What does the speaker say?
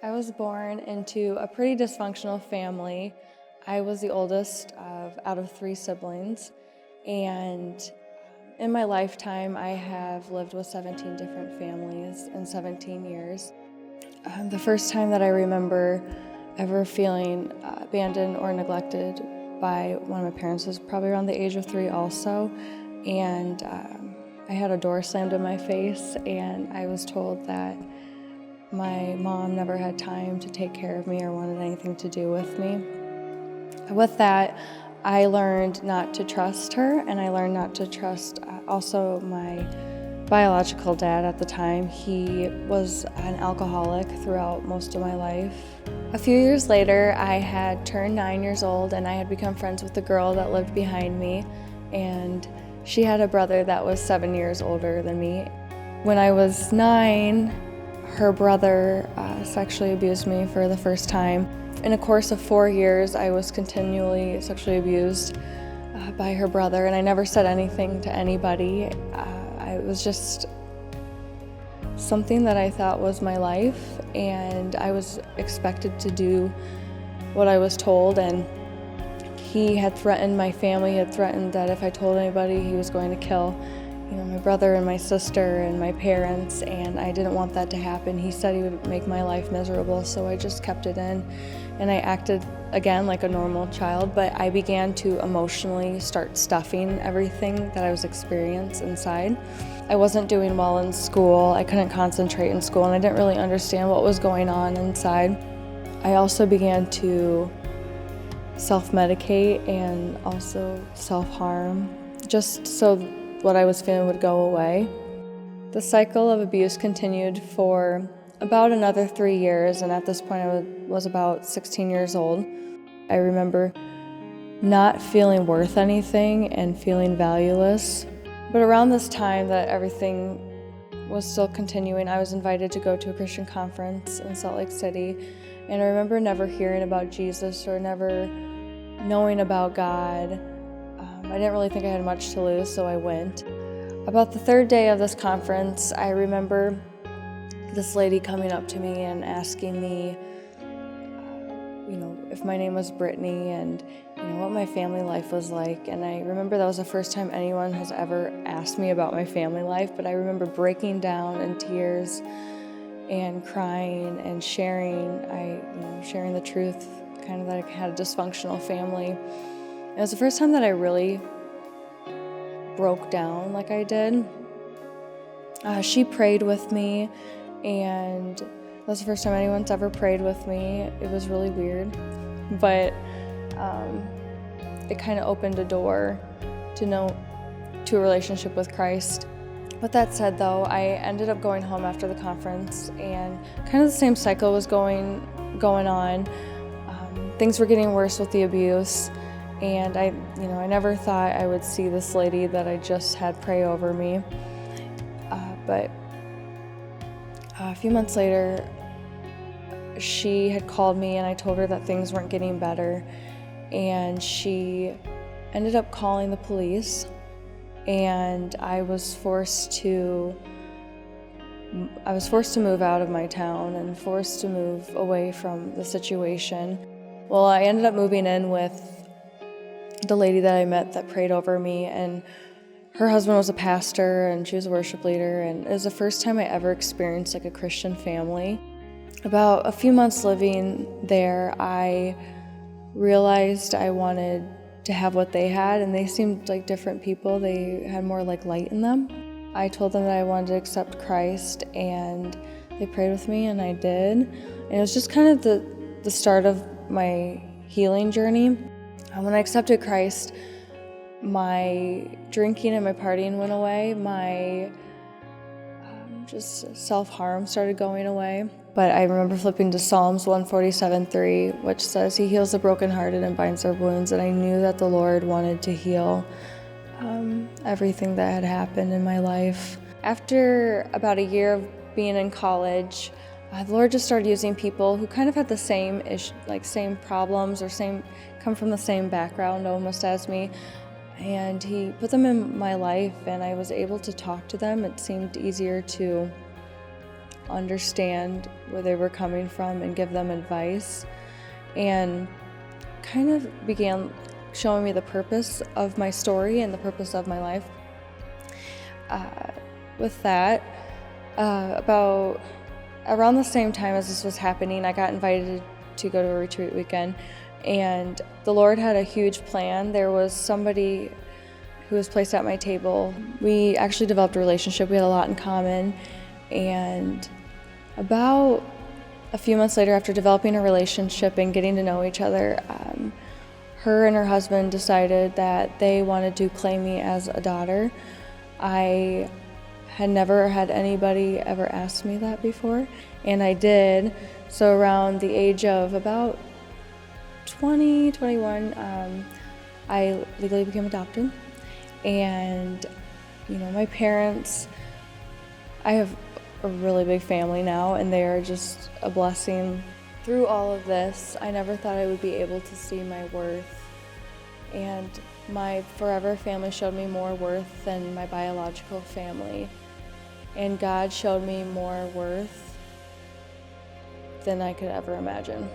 I was born into a pretty dysfunctional family. I was the oldest out of 3 siblings, and in my lifetime I have lived with 17 different families in 17 years. The first time that I remember ever feeling abandoned or neglected by one of my parents was probably around the age of 3 also, and I had a door slammed in my face, and I was told that my mom never had time to take care of me or wanted anything to do with me. With that, I learned not to trust her, and I learned not to trust also my biological dad at the time. He was an alcoholic throughout most of my life. A few years later, I had turned 9 years old, and I had become friends with the girl that lived behind me, and she had a brother that was 7 years older than me. When I was 9, her brother sexually abused me for the first time. In a course of 4 years, I was continually sexually abused by her brother, and I never said anything to anybody. It was just something that I thought was my life, and I was expected to do what I was told, and he had threatened my family. He had threatened that if I told anybody, he was going to kill my brother and my sister and my parents, and I didn't want that to happen. He said he would make my life miserable, so I just kept it in, and I acted again like a normal child, but I began to emotionally start stuffing everything that I was experiencing inside. I wasn't doing well in school. I couldn't concentrate in school, and I didn't really understand what was going on inside. I also began to self-medicate and also self-harm, just so what I was feeling would go away. The cycle of abuse continued for about another 3 years, and at this point I was about 16 years old. I remember not feeling worth anything and feeling valueless. But around this time that everything was still continuing, I was invited to go to a Christian conference in Salt Lake City, and I remember never hearing about Jesus or never knowing about God. I didn't really think I had much to lose, so I went. About the 3rd day of this conference, I remember this lady coming up to me and asking me, if my name was Brittany and what my family life was like. And I remember that was the first time anyone has ever asked me about my family life, but I remember breaking down in tears and crying and sharing the truth, kind of that I had a dysfunctional family. It was the first time that I really broke down like I did. She prayed with me, and that was the first time anyone's ever prayed with me. It was really weird, but it kind of opened a door to a relationship with Christ. With that said, though, I ended up going home after the conference, and kind of the same cycle was going on. Things were getting worse with the abuse. And I never thought I would see this lady that I just had pray over me. But a few months later, she had called me, and I told her that things weren't getting better. And she ended up calling the police, and I was forced to move out of my town and forced to move away from the situation. Well, I ended up moving in with the lady that I met that prayed over me, and her husband was a pastor and she was a worship leader, and it was the first time I ever experienced like a Christian family. About a few months living there, I realized I wanted to have what they had, and they seemed like different people. They had more like light in them. I told them that I wanted to accept Christ, and they prayed with me, and I did. And it was just kind of the start of my healing journey. When I accepted Christ, my drinking and my partying went away. My just self-harm started going away. But I remember flipping to Psalms 147:3, which says, "He heals the brokenhearted and binds their wounds." And I knew that the Lord wanted to heal everything that had happened in my life. After about a year of being in college, the Lord just started using people who kind of had the same problems or come from the same background almost as me. And He put them in my life, and I was able to talk to them. It seemed easier to understand where they were coming from and give them advice, and kind of began showing me the purpose of my story and the purpose of my life. With that, about around the same time as this was happening, I got invited to go to a retreat weekend, and the Lord had a huge plan. There was somebody who was placed at my table. We actually developed a relationship. We had a lot in common, and about a few months later, after developing a relationship and getting to know each other, her and her husband decided that they wanted to claim me as a daughter. I had never had anybody ever ask me that before, and I did. So around the age of about 20, 21, I legally became adopted. And, my parents, I have a really big family now, and they are just a blessing. Through all of this, I never thought I would be able to see my worth. And my forever family showed me more worth than my biological family. And God showed me more worth than I could ever imagine.